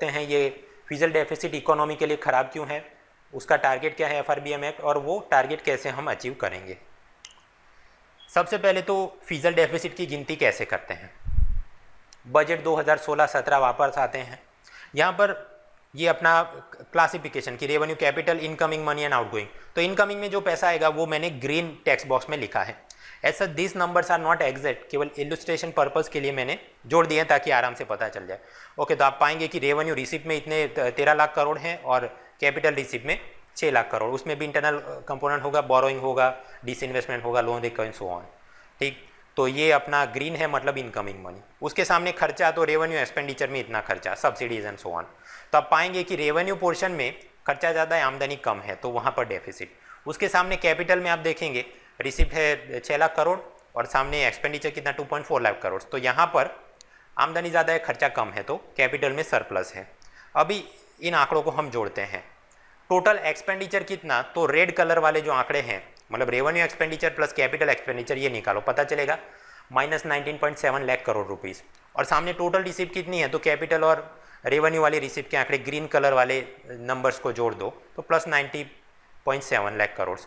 हैं ये physical deficit economy के लिए ख़राब क्यों है, उसका टारगेट क्या है FRBM एक्ट, और वो टारगेट कैसे हम अचीव करेंगे। सबसे पहले तो फिजिकल डेफिसिट की गिनती कैसे करते हैं। बजट 2016-17 वापस आते हैं, यहाँ पर ये अपना क्लासिफिकेशन की revenue, capital, incoming money and outgoing. तो इनकमिंग में जो पैसा आएगा वो मैंने ग्रीन टेक्स्ट बॉक्स में लिखा है। ऐसा this numbers are not exact, केवल इलस्ट्रेशन पर्पस के लिए मैंने जोड़ दिए हैं ताकि आराम से पता चल जाए। ओके, तो आप पाएंगे कि रेवेन्यू रिसिप्ट में इतने 13 लाख करोड़ हैं और कैपिटल रिसिप्ट में 6 लाख करोड़। उसमें भी इंटरनल कंपोनेंट होगा, बोरोइंग होगा, डिसइन्वेस्टमेंट होगा, लोन रिकवरी सो ऑन। ठीक, तो ये अपना ग्रीन है, मतलब इनकमिंग मनी। उसके सामने खर्चा, तो रेवेन्यू एक्सपेंडिचर में इतना खर्चा, सब्सिडीज एंड सो ऑन। तो आप पाएंगे कि रेवेन्यू पोर्शन में खर्चा ज़्यादा है, आमदनी कम है, तो वहाँ पर डेफिसिट। उसके सामने कैपिटल में आप देखेंगे रिसिप्ट है 6 लाख करोड़ और सामने एक्सपेंडिचर कितना 2.4 लाख करोड़। तो यहाँ पर आमदनी ज़्यादा है, खर्चा कम है, तो कैपिटल में सरप्लस है। अभी इन आंकड़ों को हम जोड़ते हैं। टोटल एक्सपेंडिचर कितना, तो रेड कलर वाले जो आंकड़े हैं, मतलब revenue expenditure plus capital expenditure, ये निकालो, पता चलेगा -19.7 लाख करोड़ रुपीज़। और सामने टोटल रिसिप्ट कितनी है, तो कैपिटल और रेवेन्यू वाले रिसिप्ट के आंकड़े ग्रीन कलर वाले नंबर्स को जोड़ दो तो +90.7 लाख करोड़।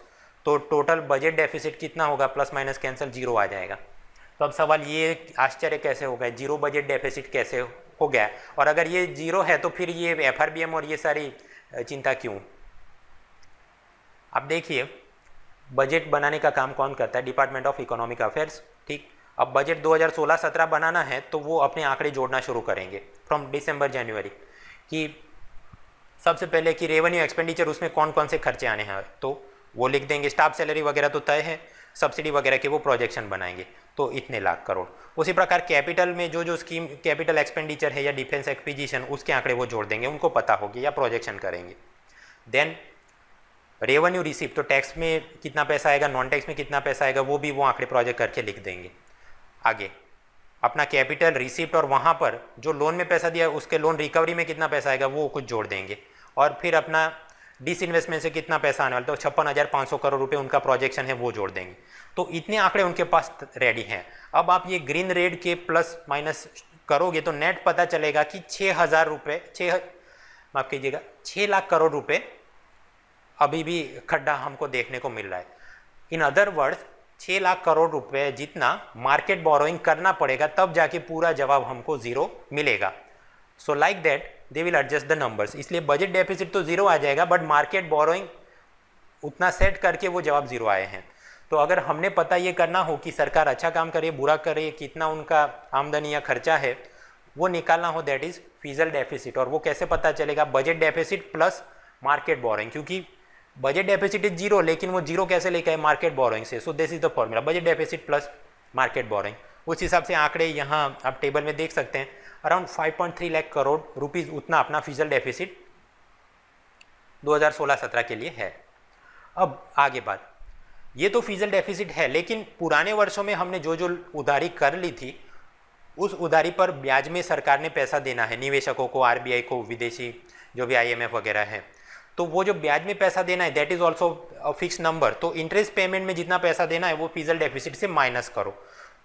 तो टोटल बजट डेफिसिट कितना होगा, प्लस माइनस कैंसिल, जीरो आ जाएगा। तो अब सवाल ये आश्चर्य कैसे हो गया, जीरो बजट डेफिसिट कैसे हो गया, और अगर ये जीरो है तो फिर ये FRBM और ये सारी चिंता क्यों। अब देखिए बजट बनाने का काम कौन करता है, डिपार्टमेंट ऑफ इकोनॉमिक अफेयर्स। ठीक, अब बजट 2016-17 बनाना है तो वो अपने आंकड़े जोड़ना शुरू करेंगे फ्रॉम दिसंबर जनवरी कि सबसे पहले कि रेवेन्यू एक्सपेंडिचर उसमें कौन कौन से खर्चे आने हैं, तो वो लिख देंगे। स्टाफ सैलरी वगैरह तो तय है, सब्सिडी वगैरह के वो प्रोजेक्शन बनाएंगे, तो इतने लाख करोड़। उसी प्रकार कैपिटल में जो जो स्कीम कैपिटल एक्सपेंडिचर है या डिफेंस एक्विजिशन, उसके आंकड़े वो जोड़ देंगे, उनको पता होगी या प्रोजेक्शन करेंगे। देन रेवेन्यू रिसिप्ट, तो टैक्स में कितना पैसा आएगा, नॉन टैक्स में कितना पैसा आएगा, वो भी वो आंकड़े प्रोजेक्ट करके लिख देंगे। आगे अपना कैपिटल रिसिप्ट और वहाँ पर जो लोन में पैसा दिया उसके लोन रिकवरी में कितना पैसा आएगा वो कुछ जोड़ देंगे। और फिर अपना डिसइन्वेस्टमेंट से कितना पैसा आने वाला, तो 56,500 करोड़ रुपए उनका प्रोजेक्शन है, वो जोड़ देंगे। तो इतने आंकड़े उनके पास रेडी हैं। अब आप ये ग्रीन रेड के प्लस माइनस करोगे तो नेट पता चलेगा कि 6,000 रुपये, माफ कीजिएगा 6 लाख करोड़ रुपए अभी भी खड्डा हमको देखने को मिल रहा है। इन अदर वर्ड्स 6 लाख करोड़ रुपए जितना मार्केट बोरोइंग करना पड़ेगा, तब जाके पूरा जवाब हमको जीरो मिलेगा। So like that they will adjust the numbers. इसलिए बजट डेफिसिट तो जीरो आ जाएगा, बट मार्केट बोरोइंग उतना सेट करके वो जवाब जीरो आए हैं। तो अगर हमने पता ये करना हो कि सरकार अच्छा काम करे बुरा करे, कितना उनका आमदनी या खर्चा है, वो निकालना हो, दैट इज फिजिकल डेफिसिट। और वो कैसे पता चलेगा, budget deficit plus market borrowing, क्योंकि बजट डेफिसिट इज जीरो, लेकिन वो जीरो कैसे लेके आए, मार्केट बोरोइंग से। So this is the formula, budget deficit plus market borrowing. उस हिसाब से आंकड़े यहाँ आप टेबल में देख सकते हैं, अराउंड 5.3 लाख करोड़ रुपीज उतना अपना फिजिकल डेफिसिट 2016-17 के लिए है। अब आगे बात, ये तो फिजिकल डेफिसिट है, लेकिन पुराने वर्षों में हमने जो जो उधारी कर ली थी उस उधारी पर ब्याज में सरकार ने पैसा देना है निवेशकों को, RBI को, विदेशी जो भी IMF वगैरह है। तो वो जो ब्याज में पैसा देना है that is also a fix number. तो इंटरेस्ट पेमेंट में जितना पैसा देना है वो फिजिकल डेफिसिट से माइनस करो,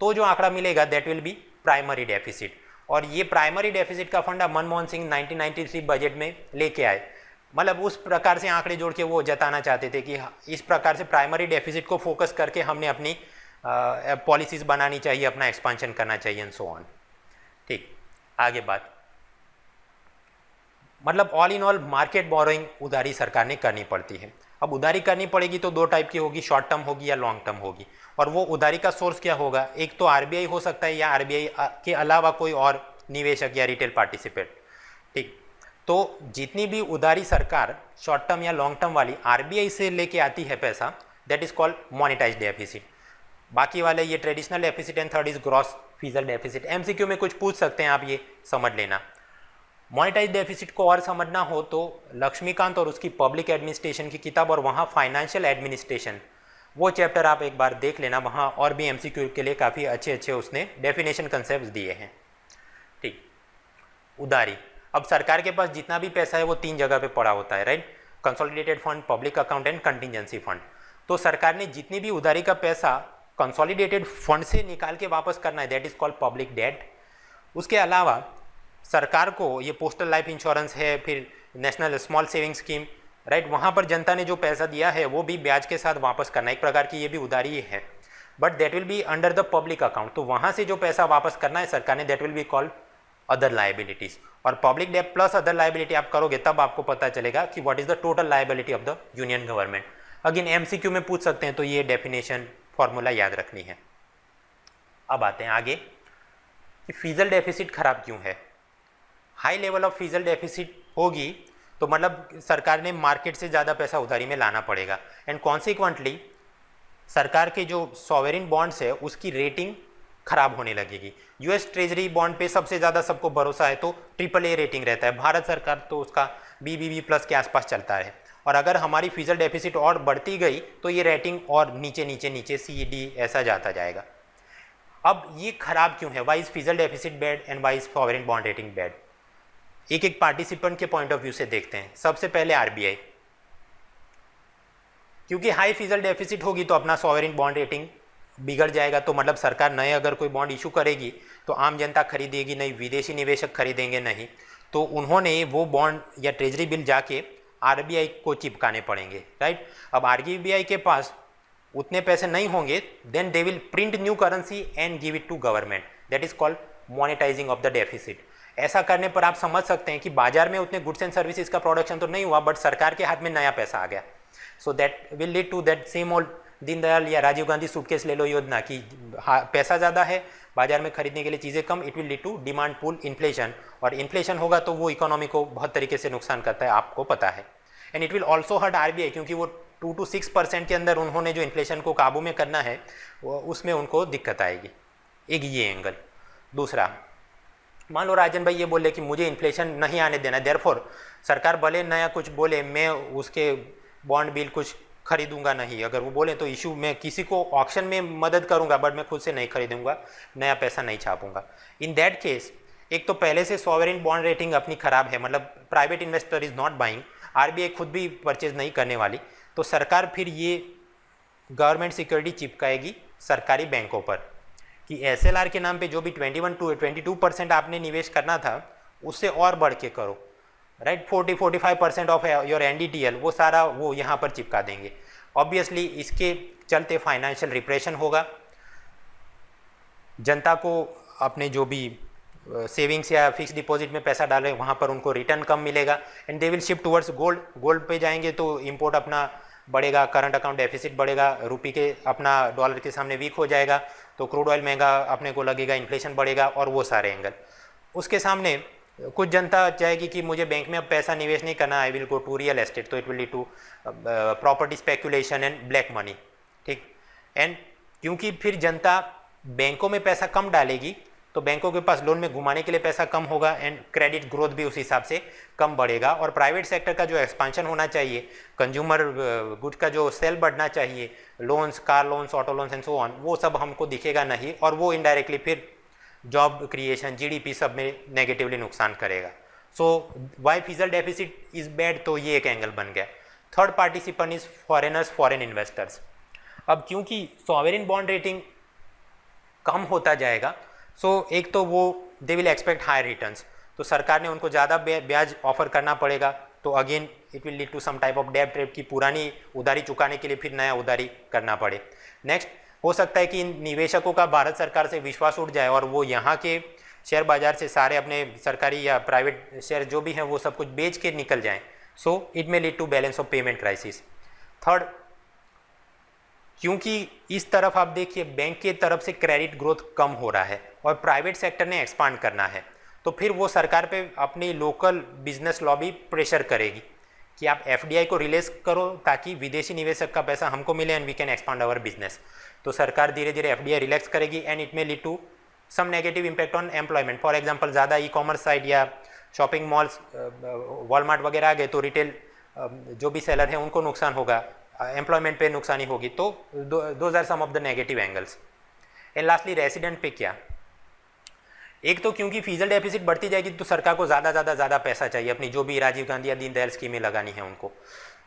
तो जो आंकड़ा मिलेगा that will be primary deficit. और ये प्राइमरी डेफिसिट का फंडा मनमोहन सिंह 1993 बजट में लेके आए। मतलब उस प्रकार से आंकड़े जोड़ के वो जताना चाहते थे कि इस प्रकार से प्राइमरी डेफिसिट को फोकस करके हमने अपनी पॉलिसीज बनानी चाहिए, अपना एक्सपांशन करना चाहिए एंड सो ऑन। ठीक, आगे बात, मतलब all in all market borrowing उधारी सरकार ने करनी पड़ती है। अब उधारी करनी पड़ेगी तो दो टाइप की होगी, शॉर्ट टर्म होगी या लॉन्ग टर्म होगी। और वो उधारी का सोर्स क्या होगा, एक तो RBI हो सकता है या RBI के अलावा कोई और निवेशक या रिटेल पार्टिसिपेंट। ठीक, तो जितनी भी उधारी सरकार शॉर्ट टर्म या लॉन्ग टर्म वाली RBI से लेके आती है पैसा, that is called monetised deficit. बाकी वाले ये traditional deficit and third is gross physical deficit. MCQ में कुछ पूछ सकते हैं आप, ये समझ लेना। मोनेटाइज डेफिसिट को और समझना हो तो लक्ष्मीकांत और उसकी पब्लिक एडमिनिस्ट्रेशन की किताब और वहाँ फाइनेंशियल एडमिनिस्ट्रेशन, वो चैप्टर आप एक बार देख लेना, वहाँ और भी MCQ के लिए काफ़ी अच्छे अच्छे उसने डेफिनेशन कंसेप्ट दिए हैं। ठीक, उधारी, अब सरकार के पास जितना भी पैसा है वो 3 जगह पे पड़ा होता है, right, consolidated fund, public account and contingency fund. तो सरकार ने जितनी भी उधारी का पैसा कंसोलिडेटेड फंड से निकाल के वापस करना है, that is called public debt. उसके अलावा सरकार को ये पोस्टल लाइफ इंश्योरेंस है, फिर national small saving scheme, right, वहाँ पर जनता ने जो पैसा दिया है वो भी ब्याज के साथ वापस करना, एक प्रकार की ये भी उधारी ही है, but that will be under the public account. तो वहाँ से जो पैसा वापस करना है सरकार ने, that will be called other liabilities. और public debt plus other liability आप करोगे तब आपको पता चलेगा कि what is the total liability of the union government. Again MCQ में पूछ सकते हैं, तो ये डेफिनेशन फॉर्मूला याद रखनी है। अब आते हैं आगे कि फीजल डेफिसिट खराब क्यों है। हाई लेवल ऑफ फीजल डेफिसिट होगी तो मतलब सरकार ने मार्केट से ज़्यादा पैसा उधारी में लाना पड़ेगा, एंड कॉन्सिक्वेंटली सरकार के जो सॉवरेन बॉन्ड्स है उसकी रेटिंग खराब होने लगेगी। यूएस ट्रेजरी बॉन्ड पे सबसे ज़्यादा सबको भरोसा है, तो AAA रेटिंग रहता है। भारत सरकार तो उसका BBB+ के आसपास चलता है, और अगर हमारी फीजल डेफिसिट और बढ़ती गई तो ये रेटिंग और नीचे नीचे नीचे CD ऐसा जाता जाएगा। अब ये खराब क्यों है, why is fiscal deficit bad and why is sovereign bond rating bad. एक एक पार्टिसिपेंट के पॉइंट ऑफ व्यू से देखते हैं। सबसे पहले RBI, क्योंकि हाई फीजल डेफिसिट होगी तो अपना सॉवरेन बॉन्ड रेटिंग बिगड़ जाएगा, तो मतलब सरकार नए अगर कोई बॉन्ड इशू करेगी तो आम जनता खरीदेगी नहीं, विदेशी निवेशक खरीदेंगे नहीं, तो उन्होंने वो बॉन्ड या ट्रेजरी बिल जाके RBI को चिपकाने पड़ेंगे, राइट। अब RBI के पास उतने पैसे नहीं होंगे, then they will print new currency and give it to government, that is called monetising of the deficit. ऐसा करने पर आप समझ सकते हैं कि बाजार में उतने गुड्स एंड सर्विसेज का प्रोडक्शन तो नहीं हुआ, बट सरकार के हाथ में नया पैसा आ गया। So that will lead to that same old Deendayal या राजीव गांधी सूटकेस ले लो योजना की, पैसा ज़्यादा है, बाजार में खरीदने के लिए चीज़ें कम, it will lead to demand pull inflation, और इन्फ्लेशन होगा तो वो इकोनॉमी को बहुत तरीके से नुकसान करता है, आपको पता है। And it will also hurt RBI, क्योंकि वो 2 to 6% के अंदर उन्होंने जो इन्फ्लेशन को काबू में करना है उसमें उनको दिक्कत आएगी। एक ये एंगल। दूसरा, मान लो राजन भाई ये बोले कि मुझे इन्फ्लेशन नहीं आने देना, देयरफॉर सरकार भले नया कुछ बोले, मैं उसके बॉन्ड बिल कुछ खरीदूंगा नहीं। अगर वो बोले तो इशू, मैं किसी को ऑक्शन में मदद करूंगा बट मैं खुद से नहीं खरीदूंगा, नया पैसा नहीं छापूंगा। इन दैट केस एक तो पहले से सॉवरेन बॉन्ड रेटिंग अपनी खराब है, मतलब private investor is not buying, RBI खुद भी परचेज नहीं करने वाली, तो सरकार फिर ये गवर्नमेंट सिक्योरिटी चिपकाएगी सरकारी बैंकों पर कि SLR के नाम पे जो भी 21 to 22% आपने निवेश करना था उससे और बढ़ के करो, राइट। 40-45% ऑफ योर NDTL वो सारा वो यहाँ पर चिपका देंगे। ऑब्वियसली इसके चलते फाइनेंशियल रिप्रेशन होगा, जनता को अपने जो भी सेविंग्स या फिक्स डिपॉजिट में पैसा डाले वहाँ पर उनको रिटर्न कम मिलेगा, and they will shift towards gold. Gold पे जाएंगे तो इंपोर्ट अपना बढ़ेगा, करंट अकाउंट डेफिसिट बढ़ेगा, रुपये के अपना डॉलर के सामने वीक हो जाएगा, तो क्रूड ऑयल महंगा अपने को लगेगा, इन्फ्लेशन बढ़ेगा, और वो सारे एंगल। उसके सामने कुछ जनता चाहेगी कि मुझे बैंक में अब पैसा निवेश नहीं करना, I will go to real estate, तो it will lead to property speculation and black money, ठीक। एंड क्योंकि फिर जनता बैंकों में पैसा कम डालेगी तो बैंकों के पास लोन में घुमाने के लिए पैसा कम होगा, एंड क्रेडिट ग्रोथ भी उस हिसाब से कम बढ़ेगा, और प्राइवेट सेक्टर का जो एक्सपांशन होना चाहिए, कंज्यूमर गुड्स का जो सेल बढ़ना चाहिए, loans, car loans, auto loans and so on, वो सब हमको दिखेगा नहीं, और वो इनडायरेक्टली फिर जॉब क्रिएशन, GDP सब में नेगेटिवली नुकसान करेगा। सो वाई फीजल डेफिसिट इज बैड, तो ये एक एंगल बन गया। Third participant is foreigners, foreign investors. अब क्योंकि सॉवरेन बॉन्ड रेटिंग कम होता जाएगा, सो एक तो वो they will expect high returns, तो सरकार ने उनको ज़्यादा ब्याज ऑफर करना पड़ेगा, तो again it will lead to some type of डेब्ट ट्रैप की पुरानी उधारी चुकाने के लिए फिर नया उधारी करना पड़े। नेक्स्ट, हो सकता है कि इन निवेशकों का भारत सरकार से विश्वास उठ जाए और वो यहाँ के शेयर बाजार से सारे अपने सरकारी या प्राइवेट शेयर जो भी हैं वो सब कुछ बेच के निकल जाएं, so it may lead to balance of payment crisis. Third, क्योंकि इस तरफ आप देखिए बैंक के तरफ से क्रेडिट ग्रोथ कम हो रहा है और प्राइवेट सेक्टर ने एक्सपांड करना है, तो फिर वो सरकार पे अपनी लोकल बिजनेस लॉबी प्रेशर करेगी कि आप FDI को रिलीज करो ताकि विदेशी निवेशक का पैसा हमको मिले and we can expand our business. तो सरकार धीरे धीरे FDI रिलैक्स करेगी and it may lead to some negative impact on employment. For example ज़्यादा ई-कॉमर्स साइट या शॉपिंग मॉल्स, वॉलमार्ट वगैरह आ गए तो रिटेल जो भी सेलर हैं उनको नुकसान होगा, एम्प्लॉयमेंट पे नुकसानी होगी, तो those are some of the negative angles. And lastly resident पे क्या, एक तो क्योंकि फीजल डेफिसिट बढ़ती जाएगी तो सरकार को ज़्यादा पैसा चाहिए अपनी जो भी राजीव गांधी या दीनदयाल स्कीमें लगानी है उनको,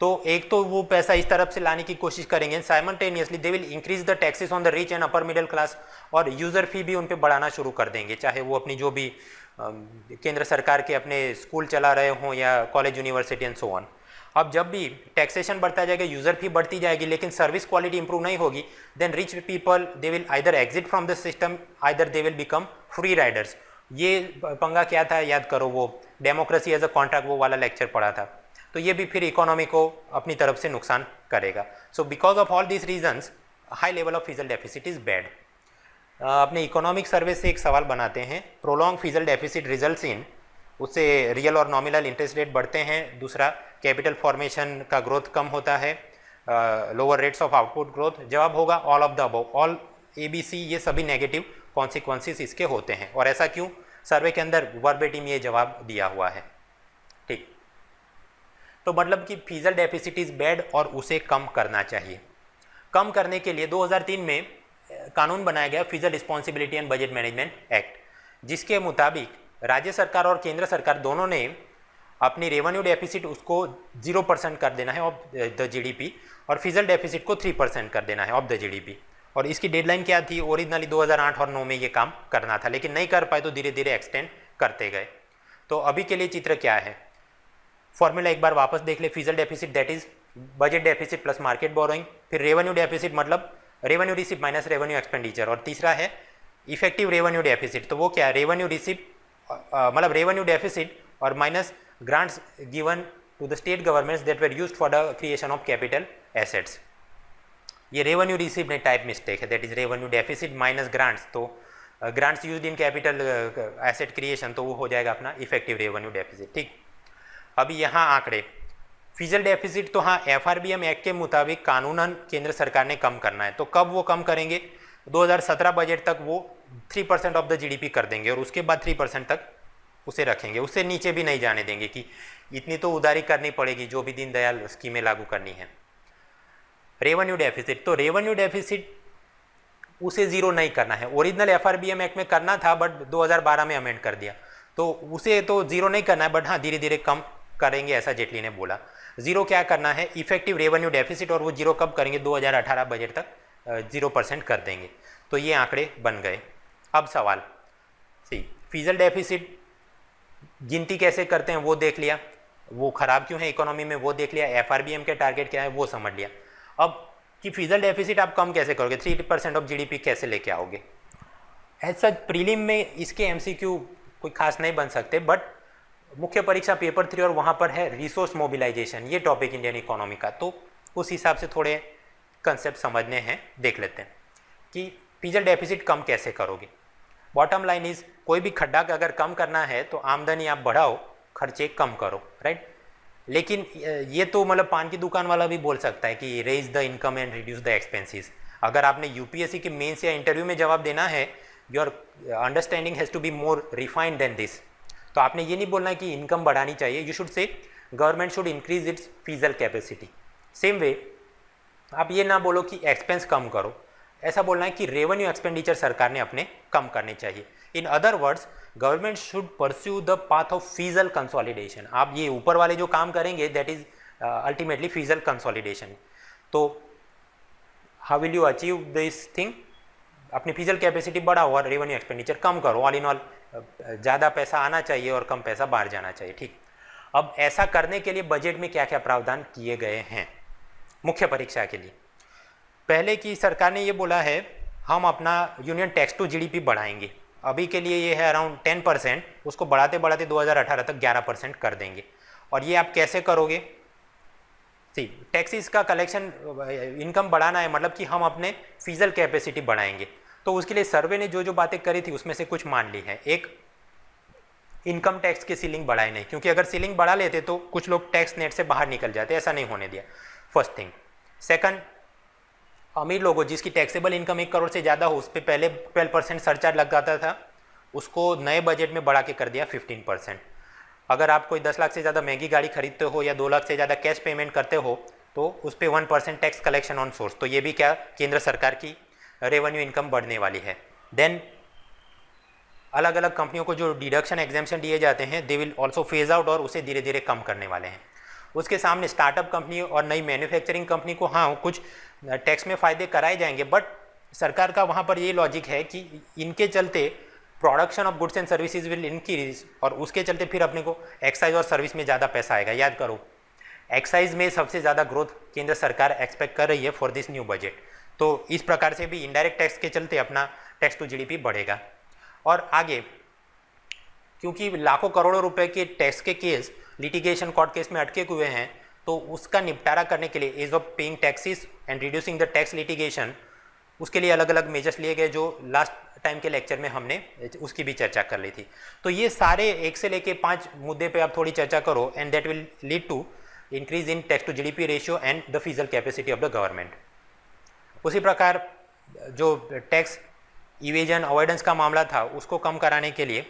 तो एक तो वो पैसा इस तरफ से लाने की कोशिश करेंगे, simultaneously they will increase the taxes on the rich and upper middle class, और यूज़र फी भी उन पे बढ़ाना शुरू कर देंगे, चाहे वो अपनी जो भी केंद्र सरकार के अपने स्कूल चला रहे हों या college university and so on. अब जब भी टैक्सेशन बढ़ता जाएगा, यूज़र फी बढ़ती जाएगी, लेकिन सर्विस क्वालिटी इंप्रूव नहीं होगी, then rich people they will either exit from the system, either they will become free riders. ये पंगा क्या था याद करो, वो डेमोक्रेसी एज अ कॉन्ट्रैक्ट वो वाला लेक्चर पढ़ा था। तो ये भी फिर इकोनॉमी को अपनी तरफ से नुकसान करेगा। So because of all this reasons high level of fizzle deficit is bad. अपने इकोनॉमिक सर्वे से एक सवाल बनाते हैं, prolong fizzle deficit results in, उससे रियल और नॉमिनल इंटरेस्ट रेट बढ़ते हैं, दूसरा कैपिटल फॉर्मेशन का ग्रोथ कम होता है, lower rates of output growth. जवाब होगा all of the above, all ABC, ये सभी नेगेटिव कॉन्सिक्वेंसेस इसके होते हैं। और ऐसा क्यों? सर्वे के अंदर वर्बेटिम ये जवाब दिया हुआ है। ठीक, तो मतलब कि फिजल डेफिसिट इज़ बैड और उसे कम करना चाहिए। कम करने के लिए 2003 में कानून बनाया गया, fizzle responsibility and budget management act, जिसके मुताबिक राज्य सरकार और केंद्र सरकार दोनों ने अपनी रेवेन्यू डेफिसिट उसको 0% कर देना है ऑफ द GDP, और फिजल डेफिसिट को 3% कर देना है ऑफ द GDP। और इसकी डेडलाइन क्या थी? ओरिजिनली 2008 और 2009 में ये काम करना था, लेकिन नहीं कर पाए तो धीरे धीरे एक्सटेंड करते गए। तो अभी के लिए चित्र क्या है? फॉर्मूला एक बार वापस देख ले, fizzle deficit that is budget deficit plus market borrowing, फिर रेवेन्यू डेफिसिट मतलब revenue receipt minus revenue expenditure, और तीसरा है इफेक्टिव रेवेन्यू डेफिसिट। तो वो क्या है? रेवेन्यू रिसिप्ट मतलब रेवेन्यू डेफिसिट और minus grants given to the state governments that were used for the creation of capital assets. ये रेवेन्यू रिसिप्ट में टाइप मिस्टेक है, that is revenue deficit minus grants, तो grants used in capital asset creation, तो वो हो जाएगा अपना effective revenue deficit. ठीक, अभी यहाँ आंकड़े फिजल डेफिसिट, तो हाँ FRBM एक्ट के मुताबिक कानूनन केंद्र सरकार ने कम करना है। तो कब वो कम करेंगे? 2017 बजट तक वो 3% ऑफ द GDP कर देंगे, और उसके बाद 3% तक उसे रखेंगे, उससे नीचे भी नहीं जाने देंगे कि इतनी तो उधारी करनी पड़ेगी जो भी दीनदयाल स्कीमें लागू करनी है। रेवेन्यू डेफिसिट, तो रेवेन्यू डेफिसिट उसे ज़ीरो नहीं करना है, ओरिजिनल FRBM एक्ट में करना था बट 2012 में अमेंड कर दिया, तो उसे तो ज़ीरो नहीं करना है, बट हाँ धीरे धीरे कम करेंगे, ऐसा जेटली ने बोला। ज़ीरो क्या करना है? इफेक्टिव रेवेन्यू डेफिसिट, और वो जीरो कब करेंगे? 2018 बजट तक 0% कर देंगे। तो ये आंकड़े बन गए। अब सवाल सी, फिजल डेफिसिट गिनती कैसे करते हैं वो देख लिया, वो ख़राब क्यों है इकोनॉमी में वो देख लिया, FRBM के टारगेट क्या है वो समझ लिया। अब कि फिजल डेफिसिट आप कम कैसे करोगे, 3% ऑफ GDP कैसे लेके आओगे? ऐसा प्रीलिम में इसके MCQ कोई खास नहीं बन सकते, बट मुख्य परीक्षा पेपर 3 और वहाँ पर है रिसोर्स मोबिलाइजेशन, ये टॉपिक इंडियन इकोनॉमी का, तो उस हिसाब से थोड़े कंसेप्ट समझने हैं, देख लेते हैं कि फिजल डेफिसिट कम कैसे करोगे। बॉटम लाइन इज, कोई भी खड्डा का अगर कम करना है तो आमदनी आप बढ़ाओ, खर्चे कम करो, राइट। लेकिन ये तो मतलब पान की दुकान वाला भी बोल सकता है कि raise the income and reduce the expenses. अगर आपने UPSC के मेंस या इंटरव्यू में जवाब देना है, your understanding has to be more refined than this. तो आपने ये नहीं बोलना है कि इनकम बढ़ानी चाहिए, you should say government should increase its fizzle capacity. Same way आप ये ना बोलो कि एक्सपेंस कम करो, ऐसा बोलना है कि रेवेन्यू एक्सपेंडिचर सरकार ने अपने कम करने चाहिए। In other words government should pursue the path of fiscal consolidation. आप ये ऊपर वाले जो काम करेंगे that is ultimately fiscal consolidation. तो how will you achieve this thing? अपनी फिजल कैपेसिटी बढ़ाओ और रेवेन्यू एक्सपेंडिचर कम करो। ऑल इन ऑल ज़्यादा पैसा आना चाहिए और कम पैसा बाहर जाना चाहिए, ठीक। अब ऐसा करने के लिए बजट में क्या क्या प्रावधान किए गए हैं मुख्य परीक्षा के लिए? पहले की सरकार ने ये बोला है हम अपना यूनियन टैक्स टू GDP बढ़ाएंगे। अभी के लिए ये है अराउंड 10%, उसको बढ़ाते बढ़ाते 2018 तक 11% कर देंगे। और ये आप कैसे करोगे? टैक्सेस का कलेक्शन इनकम बढ़ाना है, मतलब कि हम अपने फिजल कैपेसिटी बढ़ाएंगे। तो उसके लिए सर्वे ने जो जो बातें करी थी उसमें से कुछ मान ली है। एक, इनकम टैक्स की सीलिंग बढ़ाई नहीं, क्योंकि अगर सीलिंग बढ़ा लेते तो कुछ लोग टैक्स नेट से बाहर निकल जाते, ऐसा नहीं होने दिया, फर्स्ट थिंग। सेकंड, अमीर लोगों जिसकी टैक्सेबल इनकम 1 करोड़ से ज़्यादा हो, उस पर पहले 12% सरचार्ज लग जाता था, उसको नए बजट में बढ़ा के कर दिया 15%। अगर आप कोई 10 लाख से ज़्यादा महंगी गाड़ी खरीदते हो या 2 लाख से ज़्यादा कैश पेमेंट करते हो तो उस पर 1% टैक्स कलेक्शन ऑन सोर्स। तो ये भी क्या, केंद्र सरकार की रेवेन्यू इनकम बढ़ने वाली है। देन अलग अलग कंपनियों को जो डिडक्शन एग्जाम्पशन दिए जाते हैं they will also phase out, और उसे धीरे धीरे कम करने वाले हैं। उसके सामने स्टार्टअप कंपनी और नई मैन्युफैक्चरिंग कंपनी को हाँ कुछ टैक्स में फ़ायदे कराए जाएंगे, बट सरकार का वहाँ पर ये लॉजिक है कि इनके चलते production of goods and services will increase, और उसके चलते फिर अपने को एक्साइज और सर्विस में ज़्यादा पैसा आएगा। याद करो, एक्साइज में सबसे ज़्यादा ग्रोथ केंद्र सरकार एक्सपेक्ट कर रही है फॉर दिस न्यू बजट। तो इस प्रकार से भी इनडायरेक्ट टैक्स के चलते अपना टैक्स टू जीडीपी बढ़ेगा। और आगे क्योंकि लाखों करोड़ों रुपए के टैक्स के केस लिटिगेशन कोर्ट केस में अटके हुए हैं, तो उसका निपटारा करने के लिए ease of paying taxes and reducing the tax litigation, उसके लिए अलग अलग मेजर्स लिए गए जो लास्ट टाइम के लेक्चर में हमने उसकी भी चर्चा कर ली थी। तो ये सारे 1 से लेके 5 मुद्दे पे आप थोड़ी चर्चा करो, and that will lead to increase in tax to GDP ratio and the physical capacity of the government. उसी प्रकार जो टैक्स इवेजन अवॉइडेंस का मामला था उसको कम कराने के लिए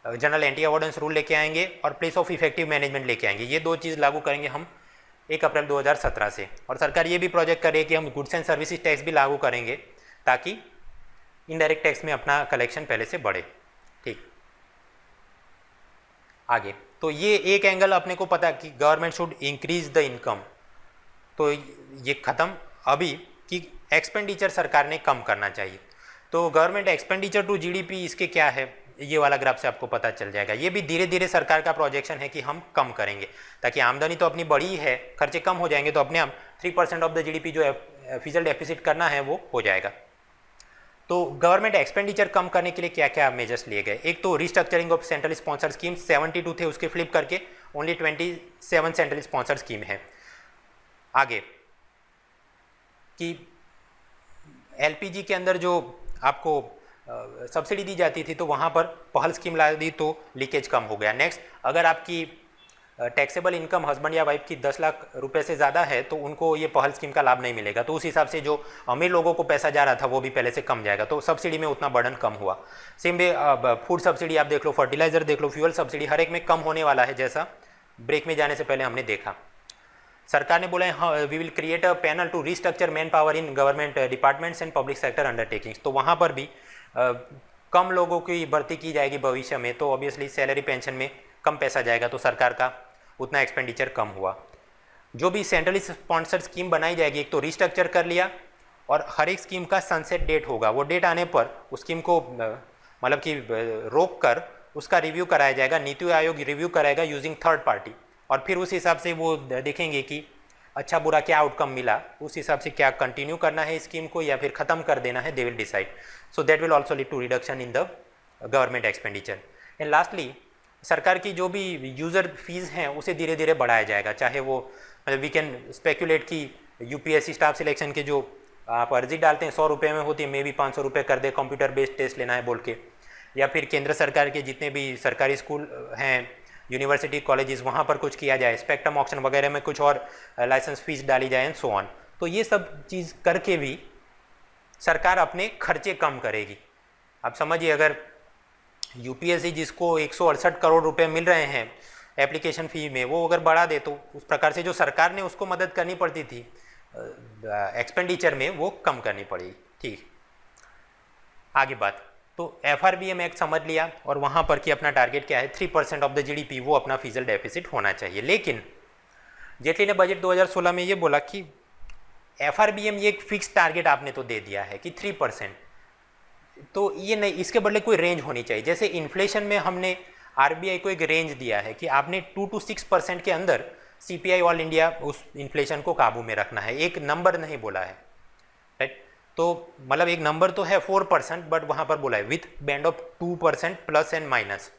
जनरल एंटी अवॉइडेंस रूल लेके आएंगे और प्लेस ऑफ इफेक्टिव मैनेजमेंट लेके आएंगे। ये 2 चीज़ लागू करेंगे हम 1 अप्रैल 2017 से। और सरकार ये भी प्रोजेक्ट करे कि हम गुड्स एंड सर्विसेज टैक्स भी लागू करेंगे ताकि इनडायरेक्ट टैक्स में अपना कलेक्शन पहले से बढ़े। ठीक, आगे तो ये एक एंगल अपने को पता कि government should increase the income, तो ये खत्म अभी कि एक्सपेंडिचर सरकार ने कम करना चाहिए। तो गवर्नमेंट एक्सपेंडिचर टू जीडीपी इसके क्या है, ये वाला ग्राफ से आपको पता चल जाएगा। ये भी धीरे धीरे सरकार का प्रोजेक्शन है कि हम कम करेंगे, ताकि आमदनी तो अपनी बढ़ी है, खर्चे कम हो जाएंगे, तो अपने आप 3% ऑफ द जीडीपी जो फिजिकल डेफिसिट करना है वो हो जाएगा। तो गवर्नमेंट एक्सपेंडिचर कम करने के लिए क्या क्या मेजर्स लिए गए, एक तो restructuring of central sponsor scheme, 72 थे उसके फ्लिप करके ओनली 27 सेंट्रल स्पॉन्सर स्कीम है। आगे कि एलपीजी के अंदर जो आपको सब्सिडी दी जाती थी तो वहाँ पर पहल स्कीम ला दी तो लीकेज कम हो गया। नेक्स्ट, अगर आपकी टैक्सेबल इनकम हस्बैंड या वाइफ की 10 लाख रुपए से ज़्यादा है तो उनको ये पहल स्कीम का लाभ नहीं मिलेगा, तो उस हिसाब से जो अमीर लोगों को पैसा जा रहा था वो भी पहले से कम जाएगा, तो सब्सिडी में उतना बर्डन कम हुआ। सेम वे फूड सब्सिडी आप देख लो, फर्टिलाइजर देख लो, फ्यूल सब्सिडी, हर एक में कम होने वाला है, जैसा ब्रेक में जाने से पहले हमने देखा। सरकार ने बोला है हाँ we will create a panel to restructure man power in government departments and public sector undertakings, तो वहाँ पर भी कम लोगों की भर्ती की जाएगी भविष्य में, तो ऑब्वियसली सैलरी पेंशन में कम पैसा जाएगा, तो सरकार का उतना एक्सपेंडिचर कम हुआ। जो भी सेंट्रली स्पॉन्सर्ड स्कीम बनाई जाएगी, एक तो रिस्ट्रक्चर कर लिया, और हर एक स्कीम का सनसेट डेट होगा, वो डेट आने पर उस स्कीम को मतलब कि रोक कर उसका रिव्यू कराया जाएगा, नीति आयोग रिव्यू कराएगा यूजिंग थर्ड पार्टी, और फिर उस हिसाब से वो देखेंगे कि अच्छा बुरा क्या आउटकम मिला, उस हिसाब से क्या कंटिन्यू करना है स्कीम को या फिर ख़त्म कर देना है, they will decide. So that will also lead to reduction in the government expenditure. And lastly, सरकार की जो भी यूज़र फीस हैं उसे धीरे धीरे बढ़ाया जाएगा, चाहे वो मतलब वी कैन स्पेकुलेट कि यूपीएससी स्टाफ सिलेक्शन के जो आप अर्जी डालते हैं 100 रुपये में होती है, मे भी 500 रुपये कर दे, कंप्यूटर बेस्ड टेस्ट लेना है बोल के, या फिर केंद्र सरकार के जितने भी सरकारी स्कूल हैं, यूनिवर्सिटी कॉलेजेस, वहाँ पर कुछ किया जाए, स्पेक्ट्रम ऑक्शन वगैरह में कुछ और लाइसेंस फीस डाली जाए एंड सो ऑन। तो ये सब चीज़ करके भी सरकार अपने खर्चे कम करेगी। आप समझिए, अगर यूपीएससी जिसको 168 करोड़ रुपए मिल रहे हैं एप्लीकेशन फ़ी में, वो अगर बढ़ा दे तो उस प्रकार से जो सरकार ने उसको मदद करनी पड़ती थी एक्सपेंडिचर में, वो कम करनी पड़ेगी। ठीक, आगे बात, तो एफआरबीएम एक्ट समझ लिया, और वहाँ पर कि अपना टारगेट क्या है 3% ऑफ द जीडीपी, वो अपना फिजिकल डेफिसिट होना चाहिए। लेकिन जेटली ने बजट 2016 में ये बोला कि एफआरबीएम ये एक फिक्स टारगेट आपने तो दे दिया है कि 3%, तो ये नहीं, इसके बदले कोई रेंज होनी चाहिए। जैसे इन्फ्लेशन में हमने आरबीआई को एक रेंज दिया है कि आपने 2 to 6% के अंदर सीपीआई ऑल इंडिया उस इन्फ्लेशन को काबू में रखना है, एक नंबर नहीं बोला है, राइट। तो मतलब एक नंबर तो है 4%, बट वहाँ पर बोला है with band of 2% plus and minus,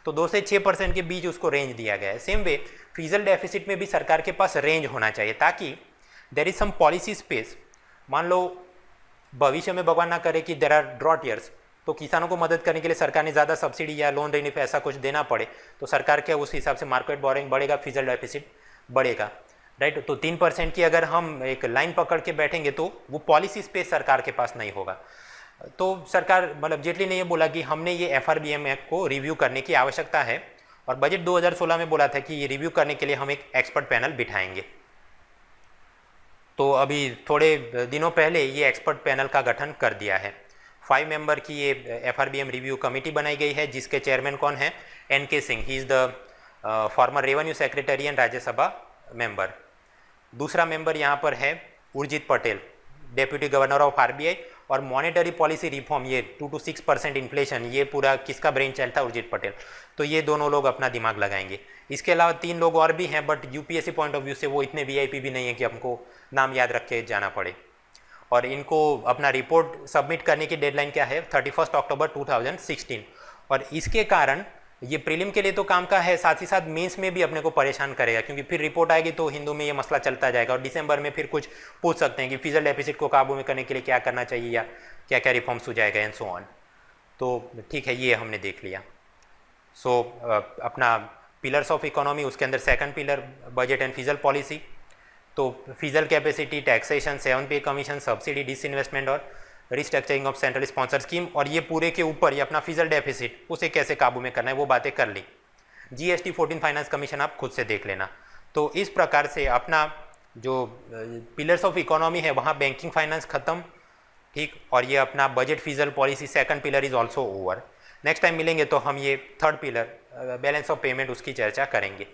तो 2 से 6% के बीच उसको रेंज दिया गया है। सेम वे फिजिकल डेफिसिट में भी सरकार के पास रेंज होना चाहिए, ताकि there is some policy space. मान लो भविष्य में भगवान ना करे कि देयर आर ड्रॉट ईयर्स, तो किसानों को मदद करने के लिए सरकार ने ज़्यादा सब्सिडी या लोन रिलीफ ऐसा कुछ देना पड़े, तो सरकार के उस हिसाब से मार्केट बोरिंग बढ़ेगा, फिजिकल डेफिसिट बढ़ेगा, राइट। तो 3% की अगर हम एक लाइन पकड़ के बैठेंगे तो वो पॉलिसी स्पेस सरकार के पास नहीं होगा। तो सरकार मतलब जेटली ने ये बोला कि हमने ये एफआरबीएम एक्ट को रिव्यू करने की आवश्यकता है, और बजट 2016 में बोला था कि ये रिव्यू करने के लिए हम एक एक्सपर्ट पैनल बिठाएंगे। तो अभी थोड़े दिनों पहले ये एक्सपर्ट पैनल का गठन कर दिया है। 5 मेंबर की ये एफआरबीएम रिव्यू कमेटी बनाई गई है, जिसके चेयरमैन कौन है, N K Singh, he is the former revenue secretary and Rajya Sabha member. दूसरा मेंबर यहाँ पर है Urjit Patel, deputy governor of RBI, और मॉनेटरी पॉलिसी रिफॉर्म, ये 2 to 6% इन्फ्लेशन, ये पूरा किसका ब्रेन चाइल्ड था? उर्जित पटेल। तो ये दोनों लोग अपना दिमाग लगाएंगे। इसके अलावा 3 लोग और भी हैं, but UPSC point of view से वो इतने वीआईपी भी नहीं है कि हमको नाम याद रख के जाना पड़े। और इनको अपना रिपोर्ट सबमिट करने की डेडलाइन क्या है? 31 अक्टूबर 2016। और इसके कारण ये प्रीलिम के लिए तो काम का है, साथ ही साथ मेंस में भी अपने को परेशान करेगा, क्योंकि फिर रिपोर्ट आएगी तो हिंदू में ये मसला चलता जाएगा, और दिसंबर में फिर कुछ पूछ सकते हैं कि फिजिकल डेफिसिट को काबू में करने के लिए क्या करना चाहिए या क्या क्या रिफॉर्म्स हो जाएगा एंड सो ऑन। तो ठीक है, ये हमने देख लिया। सो अपना पिलर्स ऑफ इकोनॉमी, उसके अंदर second pillar budget and physical policy. तो फिजिकल कैपेसिटी, टैक्सेशन, 7 पे कमीशन, सब्सिडी, डिसइन्वेस्टमेंट और restructuring of central sponsor scheme, और ये पूरे के ऊपर ये अपना फिजिकल डेफिसिट उसे कैसे काबू में करना है वो बातें कर ली। जीएसटी 14 फाइनेंस कमीशन आप खुद से देख लेना। तो इस प्रकार से अपना जो पिलर्स ऑफ इकोनॉमी है वहाँ बैंकिंग फाइनेंस खत्म, ठीक, और ये अपना budget physical policy second pillar is also over. Next time मिलेंगे तो हम ये third pillar balance of payment उसकी चर्चा करेंगे।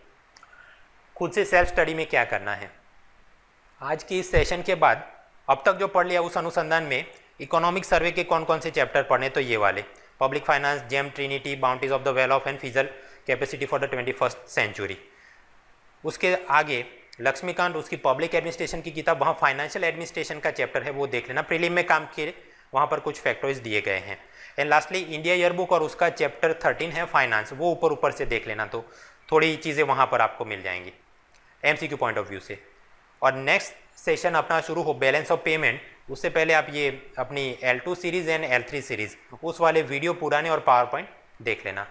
खुद से सेल्फ स्टडी में क्या करना है? आज की इस सेशन के बाद अब तक जो पढ़ लिया उस अनुसंधान में इकोनॉमिक सर्वे के कौन कौन से चैप्टर पढ़ने, तो ये वाले पब्लिक फाइनेंस, जेम, ट्रिनिटी, bounties of the well of and physical capacity for the 21st century. उसके आगे लक्ष्मीकांत, उसकी पब्लिक एडमिनिस्ट्रेशन की किताब, वहाँ फाइनेंशियल एडमिनिस्ट्रेशन का चैप्टर है, वो देख लेना। प्रीलिम में काम किए वहाँ पर कुछ फैक्टर्स दिए गए हैं। एंड लास्टली इंडिया ईयरबुक और उसका चैप्टर 13 है फाइनेंस, वो ऊपर ऊपर से देख लेना, तो थोड़ी चीज़ें वहाँ पर आपको मिल जाएंगी एमसीक्यू पॉइंट ऑफ व्यू से। और नेक्स्ट सेशन अपना शुरू हो बैलेंस ऑफ पेमेंट, उससे पहले आप ये अपनी L2 series and L3 series उस वाले वीडियो पुराने और पावर पॉइंट देख लेना।